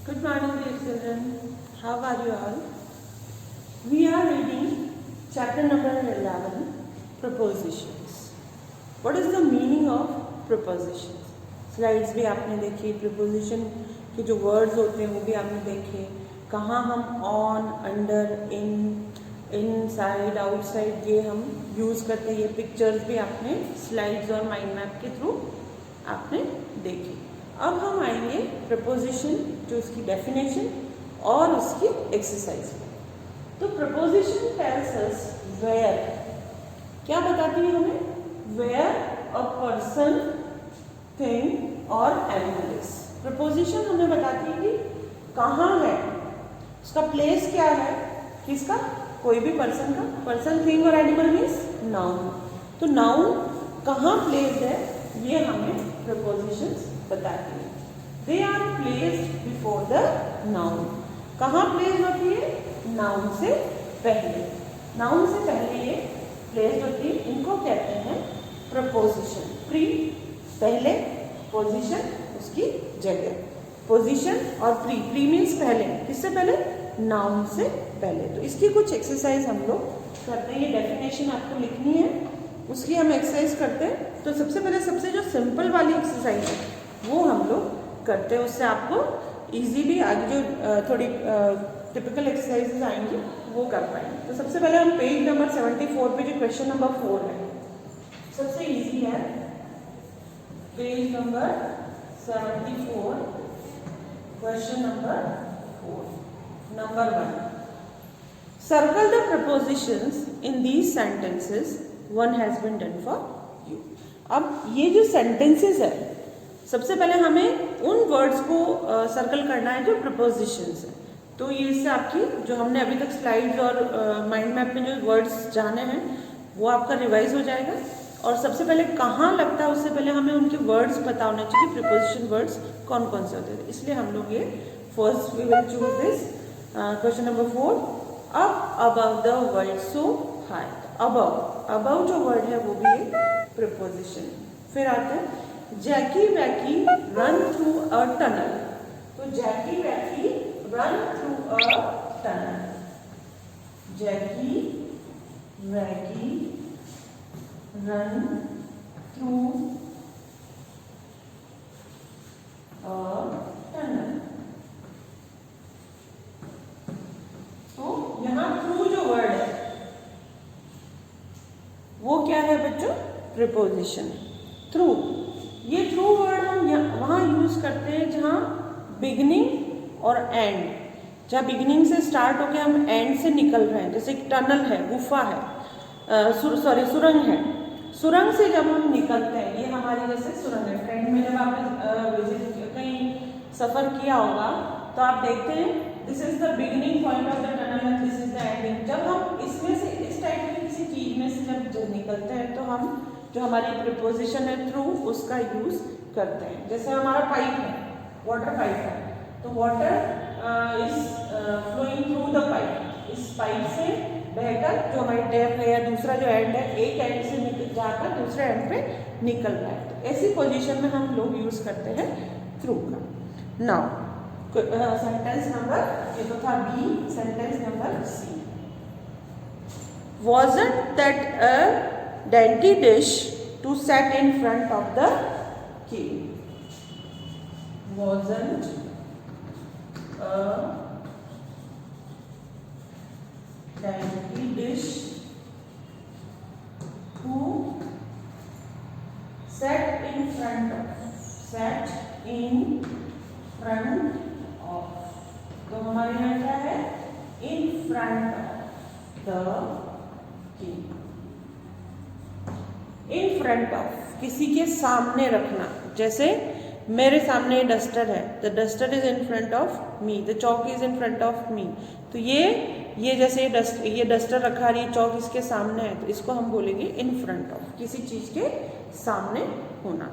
Good morning, dear children. How are you all? We are reading chapter number 11, Prepositions. What is the meaning of prepositions? Slides भी आपने देखी, preposition के जो words होते हैं वो भी आपने देखे. कहाँ हम on, under, in, inside, outside ये हम use करते हैं. ये pictures भी आपने slides और mind map के through आपने देखी. अब हम आएंगे प्रपोजिशन, जो उसकी डेफिनेशन और उसकी एक्सरसाइज पर. तो प्रपोजिशन टेल्स अस वेयर, क्या बताती है हमें? वेयर अ पर्सन, थिंग और एनिमल इज. प्रपोजिशन हमें बताती है कि कहाँ है, उसका प्लेस क्या है, किसका, कोई भी पर्सन का. पर्सन, थिंग और एनिमल मीन्स नाउन. तो नाउन कहाँ प्लेस है ये हमें प्रपोजिशंस बताती है. They are placed before the noun. कहाँ प्लेस होती है? नाउन से पहले. नाउन से पहले ये प्लेस होती है. इनको कहते हैं प्रपोजिशन. प्री पहले, पोजीशन उसकी जगह. पोजीशन और प्री. प्री मीन्स पहले. किससे पहले? नाउन से पहले. तो इसकी कुछ एक्सरसाइज हम लोग करते हैं. ये डेफिनेशन आपको लिखनी है, उसकी हम एक्सरसाइज करते हैं. तो सबसे पहले सबसे जो सिंपल वाली एक्सरसाइज है वो हम लोग करते हैं. उससे आपको इजीली आगे जो थोड़ी टिपिकल एक्सरसाइजेज आएंगी वो कर पाएंगे. तो सबसे पहले हम पेज नंबर 74 पे जो क्वेश्चन नंबर 4 है, सबसे इजी है. Page number 74, question number 4. Number 1, circle the prepositions in these sentences one has been done for you. अब ये जो सेंटेंसेस है, सबसे पहले हमें उन वर्ड्स को सर्कल करना है जो प्रपोजिशंस है. तो ये इससे आपकी जो हमने अभी तक स्लाइड्स और माइंड मैप में जो वर्ड्स जाने हैं वो आपका रिवाइज हो जाएगा. और सबसे पहले कहाँ लगता है उससे पहले हमें उनके वर्ड्स पता होने चाहिए, प्रीपोजिशन वर्ड्स कौन कौन से होते हैं. इसलिए हम लोग ये first we will choose this question number 4. Up above the world so high. Above, above जो वर्ड है वो भी एक प्रीपोजिशन. फिर आते हैं Jackie Wackie run through a tunnel. तो Jackie Wackie run through a tunnel. Jackie Wackie run through a tunnel. तो यहां थ्रू जो वर्ड है वो क्या है बच्चों? प्रीपोजिशन. थ्रू. ये थ्रू वर्ड हम वहाँ यूज करते हैं जहाँ बिगिनिंग और एंड, जहाँ बिगिनिंग से स्टार्ट होकर हम एंड से निकल रहे हैं. जैसे टनल है, गुफा है, सुरंग है. सुरंग से जब हम निकलते हैं, ये हमारी जैसे सुरंग है. फ्रेंड में जब आपने कहीं सफर किया होगा तो आप देखते हैं this is the beginning point of the tunnel and this is the ending. जब हम इसमें से इस टाइप की किसी चीज में से जब निकलते हैं तो हम जो हमारी प्रीपोजिशन है थ्रू उसका यूज करते हैं. जैसे हमारा पाइप है, वाटर पाइप है, तो water is flowing through the pipe. इस पाइप से बहकर जो हमारी टैप है या दूसरा जो एंड है, एक एंड से जाकर दूसरे एंड पे निकल रहा है. तो ऐसी पोजीशन में हम लोग यूज करते हैं थ्रू का. नाउ सेंटेंस नंबर, ये तो था B. Sentence number C. Wasn't that a dainty dish to set in front of the king? Wasn't a dainty dish to set in front of. तो हमारे यहाँ क्या है? In front of the king. In front of, किसी के सामने रखना. जैसे मेरे सामने डस्टर है, the duster is in front of me, the chalk is in front of me. तो ये जैसे ये डस्टर रखा है, ये चौक इसके सामने है, तो इसको हम बोलेंगे इन फ्रंट ऑफ, किसी चीज के सामने होना.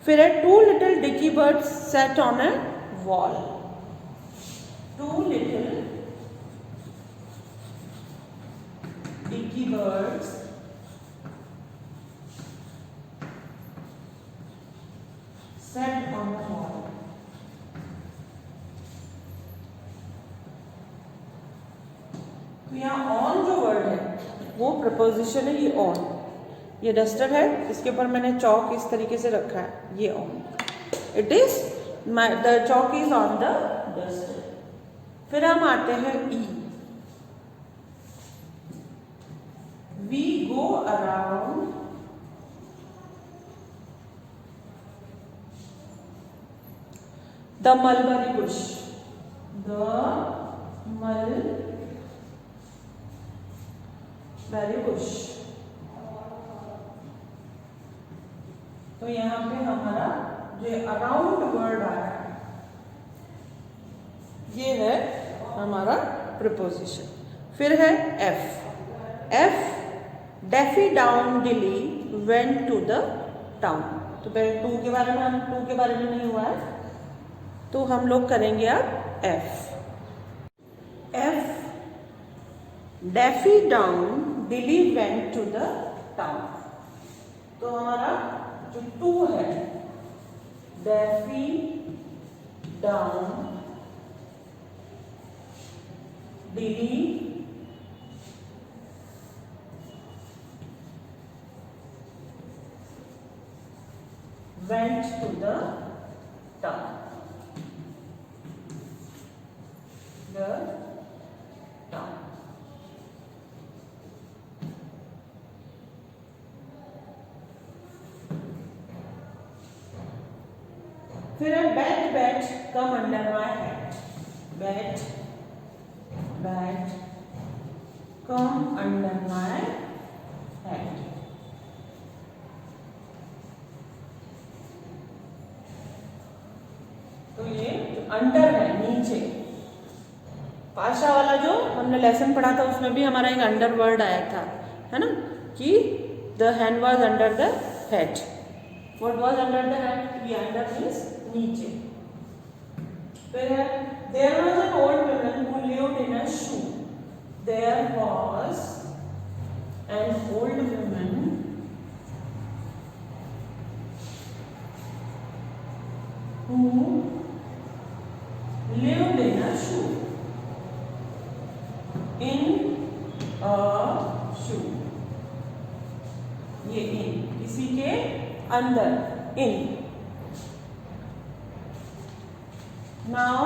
फिर है two little dicky birds set on a wall. Two little dicky birds set on the wall. तो यहाँ ऑन जो वर्ड है वो प्रपोजिशन है, ये ऑन। ये डस्टर है, इसके ऊपर मैंने चौक इस तरीके से रखा है, ये on. It is the chalk is on the duster. फिर हम आते हैं E. We go around the mulberry bush. The mulberry bush. तो यहाँ पे हमारा जो अराउंड वर्ड आया है ये है हमारा प्रिपोजिशन। फिर है F. F Daffy down Dilly went to the town. तो पहले टू के बारे में, हम टू के बारे में नहीं हुआ है, तो हम लोग करेंगे अब F. F Daffy down Dilly went to the town. तो हमारा जो टू है, Daffy down Dilly went to the town. The town. फिर है bat bat come under my head. Bat bat come under my head. तो ये जो under है, नीचे, पाशा वाला जो हमने लेसन पढ़ा था उसमें भी हमारा एक अंडर वर्ड आया था, है ना, कि the hand was under the head. What was under the head? ये अंडर मींस नीचे। फिर है there was an old woman who lived in a shoe. There was an old woman who lived in a shoe. In a shoe. ये in किसी के अंदर, in. Now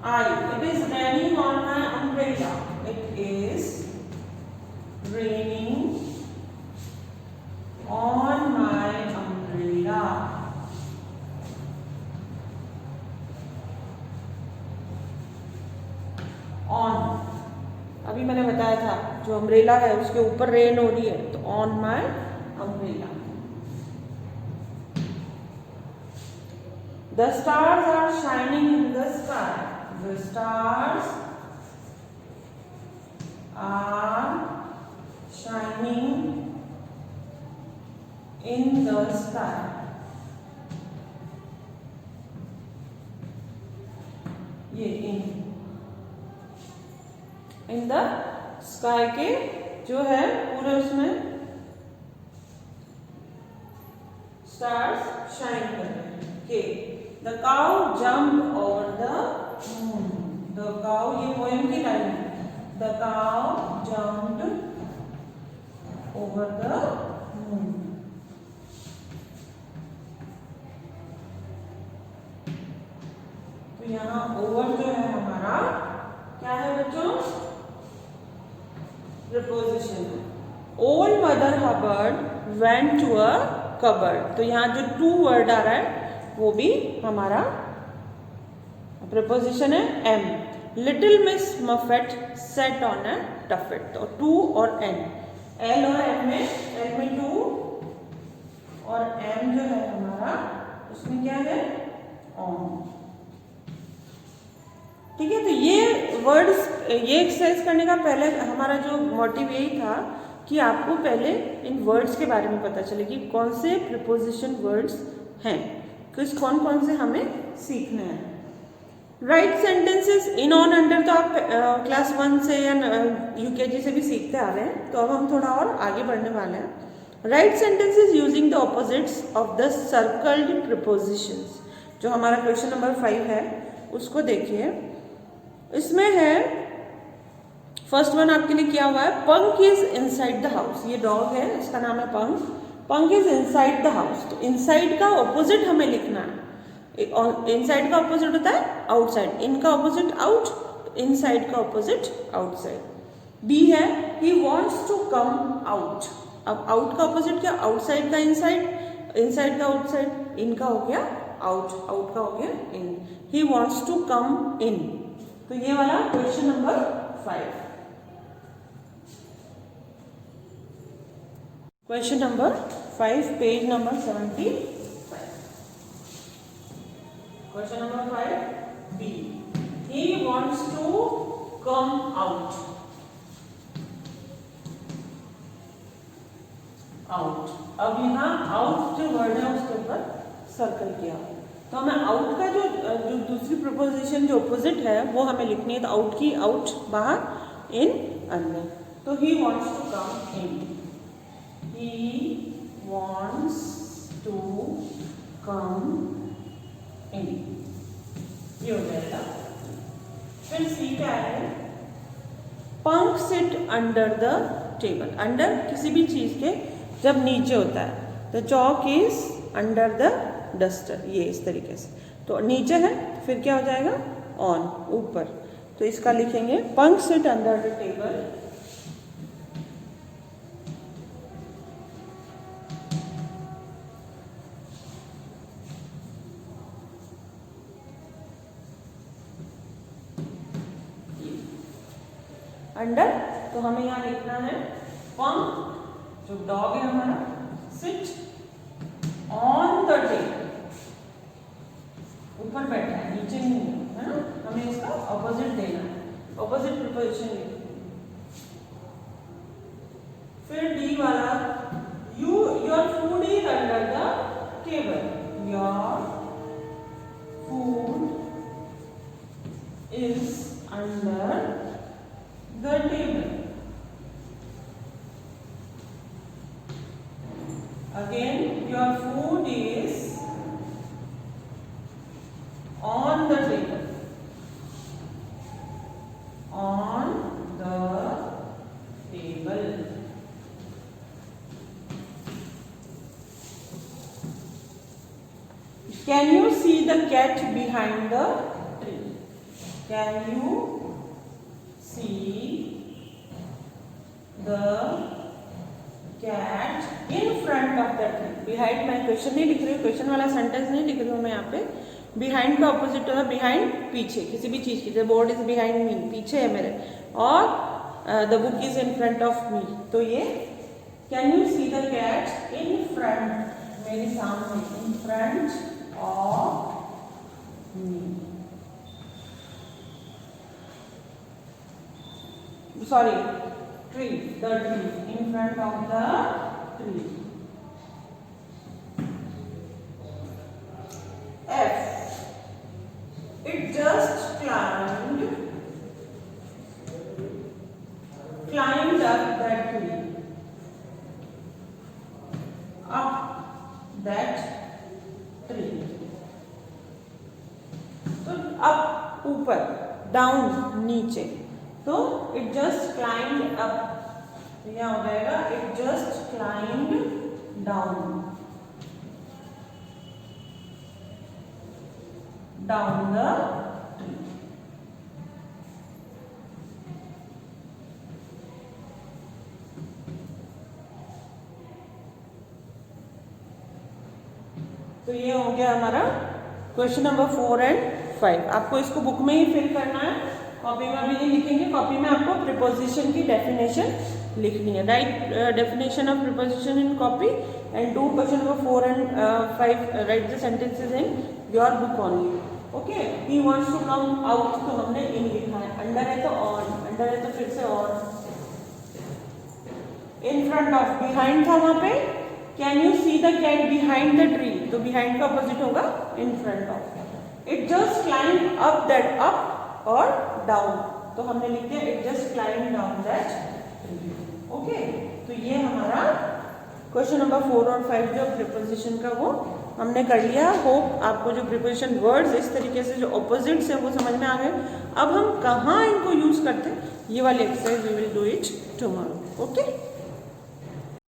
it is raining on my umbrella. It is raining on my umbrella. On, अभी मैंने बताया था जो umbrella है उसके ऊपर रेन हो रही है, तो on my umbrella. The stars are shining in the sky. The stars are shining in the sky. ये इन द स्काई के जो है पूरे उसमें स्टार्स शाइन कर रहे हैं। के the cow jump over the moon. The cow, ये पोएम की लाइन है। The cow jumped over the moon. तो यहाँ ओवर जो है हमारा क्या है बच्चों? Preposition. Old mother Hubbard went to a cupboard. तो यहाँ जो टू वर्ड आ रहा है वो भी हमारा प्रपोजिशन है M. Little Miss Muffet sat on a tuffet. तो टू और एन, एल और एम में, एल में टू और एम जो है हमारा उसमें क्या है? ऑन। ठीक है, तो ये वर्ड्स, ये एक्सरसाइज करने का पहले हमारा जो मोटिव यही था कि आपको पहले इन वर्ड्स के बारे में पता चले कि कौन से प्रीपोजिशन वर्ड्स हैं, किस कौन कौन से हमें सीखना है। Right sentences in on under तो आप क्लास 1 से या यूकेजी से भी सीखते आ रहे हैं, तो अब हम थोड़ा और आगे बढ़ने वाले हैं। Right sentences using the opposites of the circled prepositions. जो हमारा क्वेश्चन नंबर 5 है उसको देखिए। इसमें है फर्स्ट वन आपके लिए क्या हुआ है, पंक इज इनसाइड द हाउस। ये डॉग है, इसका नाम है पंक। पंक इज इनसाइड द हाउस, तो इनसाइड का ऑपोजिट हमें लिखना है। इनसाइड का ऑपोजिट होता है आउटसाइड, इनका ऑपोजिट आउट, इनसाइड का ऑपोजिट आउटसाइड। बी है he wants to come out. अब आउट का ऑपोजिट क्या, आउटसाइड का इनसाइड, इनसाइड का आउटसाइड, इनका हो गया आउट, आउट का हो गया इन। ही वॉन्ट्स टू कम इन। तो ये वाला question number 5। Question number 5, page number 75। Question number 5 B, he wants to come out. Out, अब यहाँ आउट जो वर्ड है उसके ऊपर सर्कल किया। तो हमें आउट का जो दूसरी प्रपोजिशन जो अपोजिट है वो हमें लिखनी है। तो आउट की आउट बाहर, इन अंदर। तो he wants to come in, he wants to come in, ये हो जाएगा। फिर सी क्या है, punk sit under the table. Under किसी भी चीज के जब नीचे होता है, the chalk is under the duster, ये इस तरीके से। तो नीचे है, फिर क्या हो जाएगा, ऑन, ऊपर। तो इसका लिखेंगे punk sit under the table, under. तो हमें यहाँ लिखना है पंक जो डॉग है हमारा, सिट ऑन द टेबल, ऊपर बैठा है, नीचे नहीं है ना। हमें इसका ऑपोजिट देना है, ऑपोजिट प्रिपोजिशन लिखना है। फिर डी वाला, your food is under the table, your food is under the table. Again, your food is on the table, on the table. Can you see the cat behind the tree? Can you see the cat in front of the tree? Behind, मैं question नहीं लिख रही हूँ, question वाला sentence नहीं लिख रही हूँ मैं यहाँ पे। बिहाइंड का ऑपोजिट होता है बिहाइंड, पीछे किसी भी चीज की। The board is behind me, पीछे है मेरे, और the book is in front of me. तो ये can you see the cat in front, मेरे सामने, in front of me, sorry tree, the tree, in front of the tree. F, it just climbed up that tree, up that tree. तो up ऊपर, down नीचे। तो it just climb up, यह हो जाएगा it just climb down, down the tree. तो ये हो गया हमारा क्वेश्चन नंबर 4 एंड 5। आपको इसको बुक में ही फिल करना है, कॉपी में अभी नहीं लिखेंगे। कॉपी में आपको प्रिपोजिशन की डेफिनेशन लिखनी है। Write definition of preposition in copy and do question number 4 and 5, write the sentences in your book only. Okay, he wants to come out, तो हमने इन लिखा है। अंडर है तो ऑन, अंडर है तो फिर से on. In front of, behind था वहां पे। Can you see the cat behind the tree, तो बिहाइंड का अपोजिट होगा in front of. It just climb up that, up और डाउन, तो हमने लिख दिया it just climb down that tree. Okay, तो ये हमारा क्वेश्चन नंबर 4 और 5 जो प्रिपोजिशन का वो हमने कर लिया। होप आपको जो प्रिपोजिशन वर्ड्स इस तरीके से जो ऑपोजिट्स है वो समझ में आ गए। अब हम कहाँ इनको यूज करते हैं ये वाली exercise we will do it tomorrow. Okay.